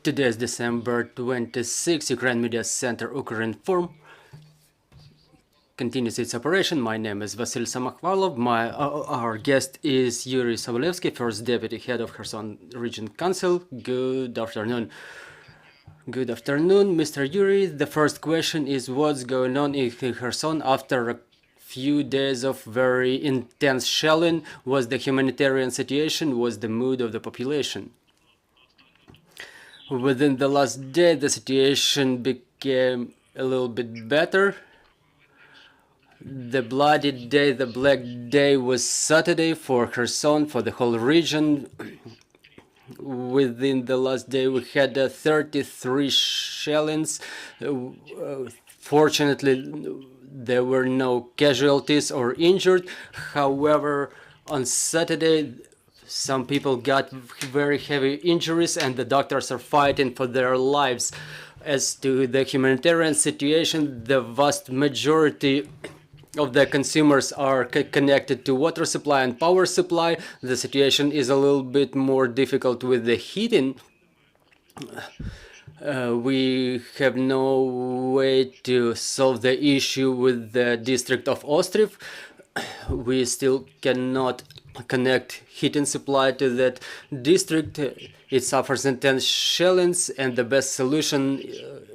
Today is December 26, Ukraine Media Center Ukrinform continues its operation. My name is Vasil Samakhvalov. Our guest is Yuriy Sobolevskyi, First Deputy Head of Kherson Region Council. Good afternoon. Good afternoon, Mr. Yuriy. The first question is what's going on in Kherson after a few days of very intense shelling? Was the humanitarian situation, was the mood of the population? Within the last day, the situation became a little bit better. The bloody day, the black day was Saturday for Kherson, for the whole region. Within the last day, we had 33 shellings. Fortunately, there were no casualties or injured. However, on Saturday, some people got very heavy injuries and the doctors are fighting for their lives. As to the humanitarian situation, the vast majority of the consumers are connected to water supply and power supply. The situation is a little bit more difficult with the heating. We have no way to solve the issue with the district of Ostriv. We still cannot connect heating supply to that district. It suffers intense shellings, and the best solution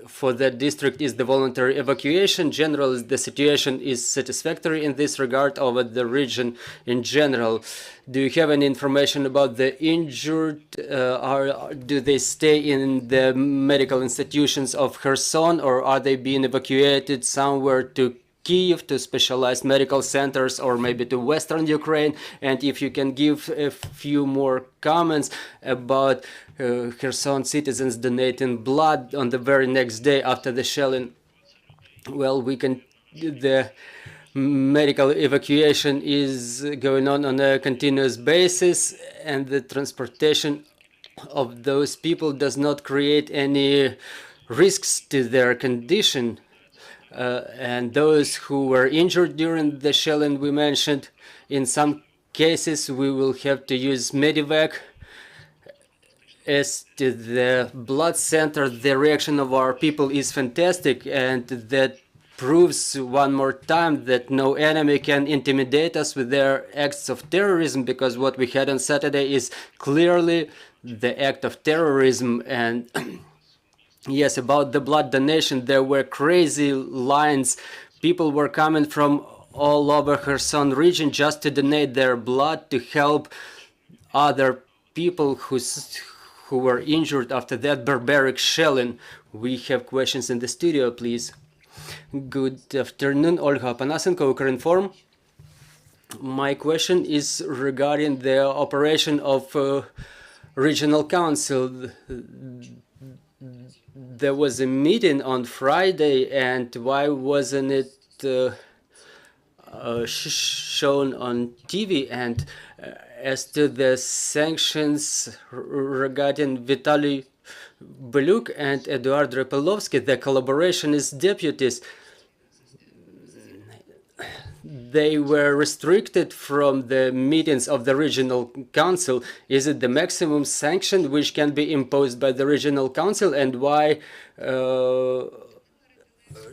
for that district is the voluntary evacuation. Generally, the situation is satisfactory in this regard over the region in general. Do you have any information about the injured? Do they stay in the medical institutions of Kherson, or are they being evacuated somewhere to Kyiv, to specialized medical centers, or maybe to Western Ukraine? And if you can give a few more comments about Kherson citizens donating blood on the very next day after the shelling. Well, the medical evacuation is going on a continuous basis, and the transportation of those people does not create any risks to their condition. And those who were injured during the shelling we mentioned, in some cases we will have to use medevac. As to the blood center, the reaction of our people is fantastic, and that proves one more time that no enemy can intimidate us with their acts of terrorism, because what we had on Saturday is clearly the act of terrorism. And yes, about the blood donation, there were crazy lines. People were coming from all over Kherson region just to donate their blood to help other people who were injured after that barbaric shelling. We have questions in the studio, please. Good afternoon, Olga Panasenko, Ukrinform. My question is regarding the operation of regional council. There was a meeting on Friday, and why wasn't it shown on TV? And as to the sanctions regarding Vitaly Beluk and Eduard Repelovsky, the collaboration is deputies. They were restricted from the meetings of the regional council. Is it the maximum sanction which can be imposed by the regional council, and why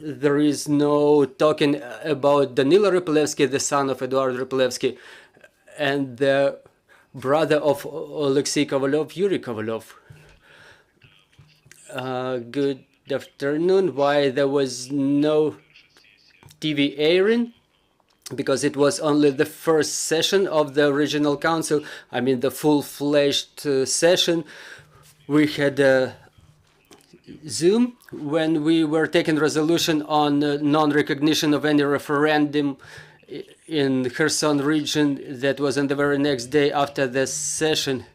there is no talking about Danilo Repelevsky, the son of Eduard Repelevsky, and the brother of Alexei Kovalov, Yuriy Kovalov? Good afternoon. Why there was no TV airing? Because it was only the first session of the regional council. I mean, the full-fledged session. We had Zoom when we were taking resolution on non-recognition of any referendum in Kherson region. That was on the very next day after the session.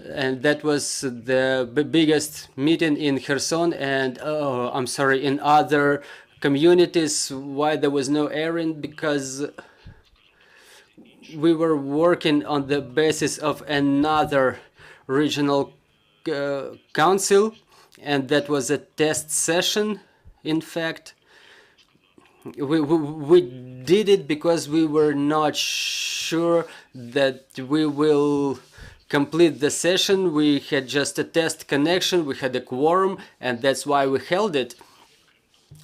And that was the biggest meeting in Kherson and, in other communities. Why there was no airing? Because we were working on the basis of another regional council, and that was a test session. In fact, we did it because we were not sure that we will complete the session. We had just a test connection, we had a quorum, and that's why we held it.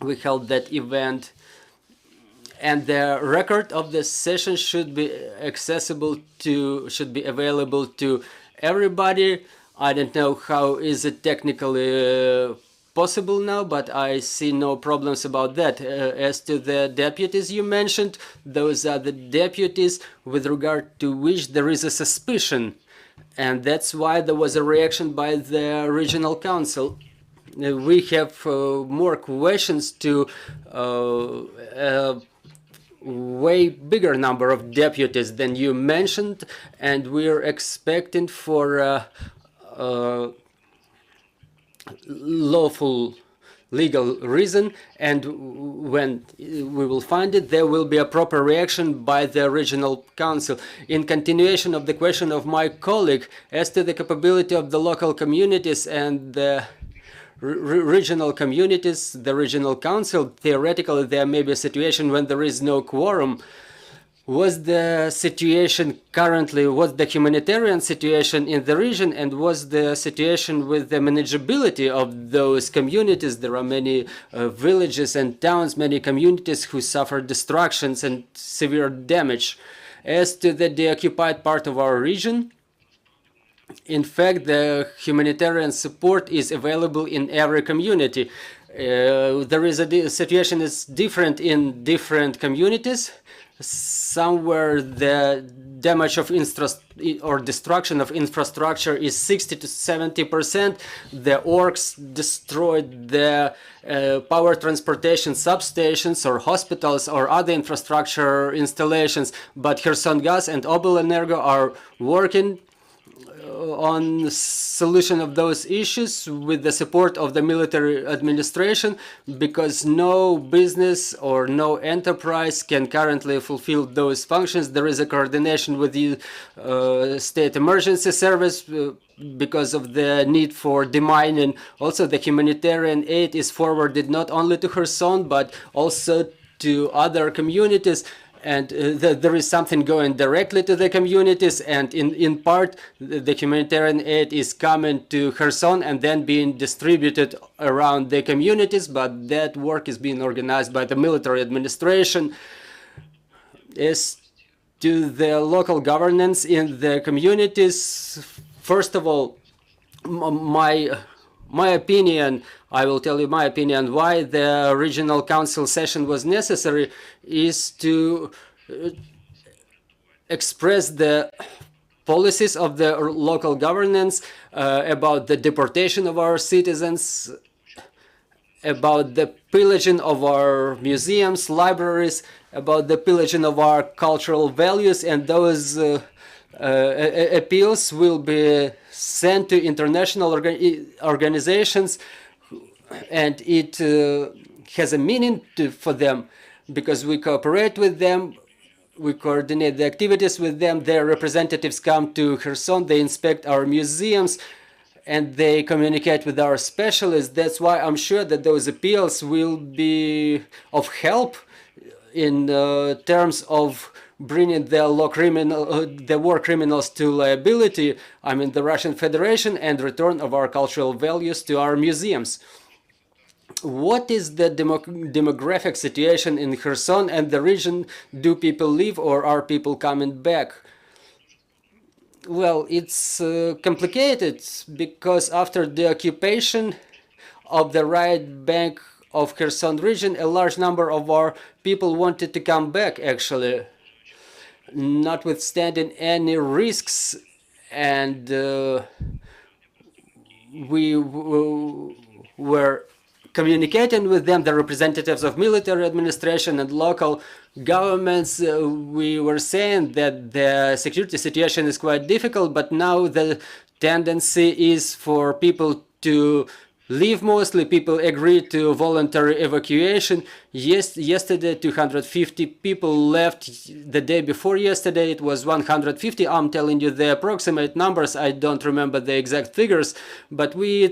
We held that event. And the record of the session should be available to everybody. I don't know how is it technically possible now, but I see no problems about that. As to the deputies you mentioned, those are the deputies with regard to which there is a suspicion, and that's why there was a reaction by the regional council. We have more questions to a way bigger number of deputies than you mentioned, and we're expecting for lawful legal reason, and when we will find it, there will be a proper reaction by the regional council. In continuation of the question of my colleague, as to the capability of the local communities and the regional communities, the regional council, theoretically there may be a situation when there is no quorum. Was the situation currently, was the humanitarian situation in the region, and was the situation with the manageability of those communities? There are many villages and towns, many communities who suffer destructions and severe damage. As to the deoccupied part of our region, in fact, the humanitarian support is available in every community. There is a situation is different in different communities. Somewhere the damage of or destruction of infrastructure is 60 to 70%. The orcs destroyed the power transportation substations or hospitals or other infrastructure installations. But Kherson Gas and Obelenерgo are working on solution of those issues with the support of the military administration, because no business or no enterprise can currently fulfill those functions. There is a coordination with the state emergency service because of the need for demining. Also, the humanitarian aid is forwarded not only to Kherson but also to other communities. And there is something going directly to the communities, and in part the humanitarian aid is coming to Kherson and then being distributed around the communities, but that work is being organized by the military administration. As to the local governance in the communities, first of all, my opinion, I will tell you my opinion why the regional council session was necessary, is to express the policies of the local governance about the deportation of our citizens, about the pillaging of our museums, libraries, about the pillaging of our cultural values, and those appeals will be sent to international organizations, and it has a meaning for them, because we cooperate with them, we coordinate the activities with them. Their representatives come to Kherson, they inspect our museums, and they communicate with our specialists. That's why I'm sure that those appeals will be of help in terms of bringing the war criminals to liability, I mean the Russian Federation, and return of our cultural values to our museums. What is the demographic situation in Kherson and the region? Do people leave or are people coming back? Well, it's complicated, because after the occupation of the right bank of Kherson region, a large number of our people wanted to come back, actually, notwithstanding any risks, and we were communicating with them, the representatives of military administration and local governments. We were saying that the security situation is quite difficult, but now the tendency is for people to leave. Mostly people agreed to voluntary evacuation. Yesterday 250 people left. The day before yesterday it was 150. I'm telling you the approximate numbers, I don't remember the exact figures, but we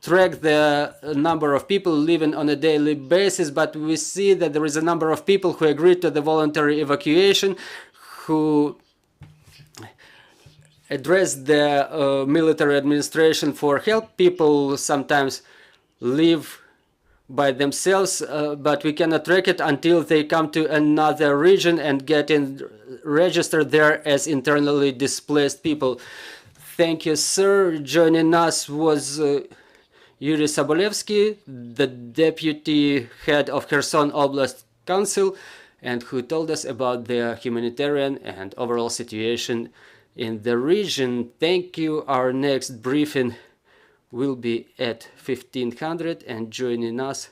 track the number of people living on a daily basis, but we see that there is a number of people who agreed to the voluntary evacuation, who address the military administration for help. People sometimes live by themselves, but we cannot track it until they come to another region and get registered there as internally displaced people. Thank you, sir. Joining us was Yuriy Sobolevskyi, the deputy head of Kherson Oblast Council, and who told us about the humanitarian and overall situation in the region. Thank you. Our next briefing will be at 1500, and joining us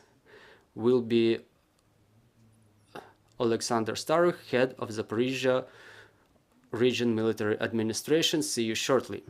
will be Alexander Staruk, head of Zaporizhia Region Military Administration. See you shortly.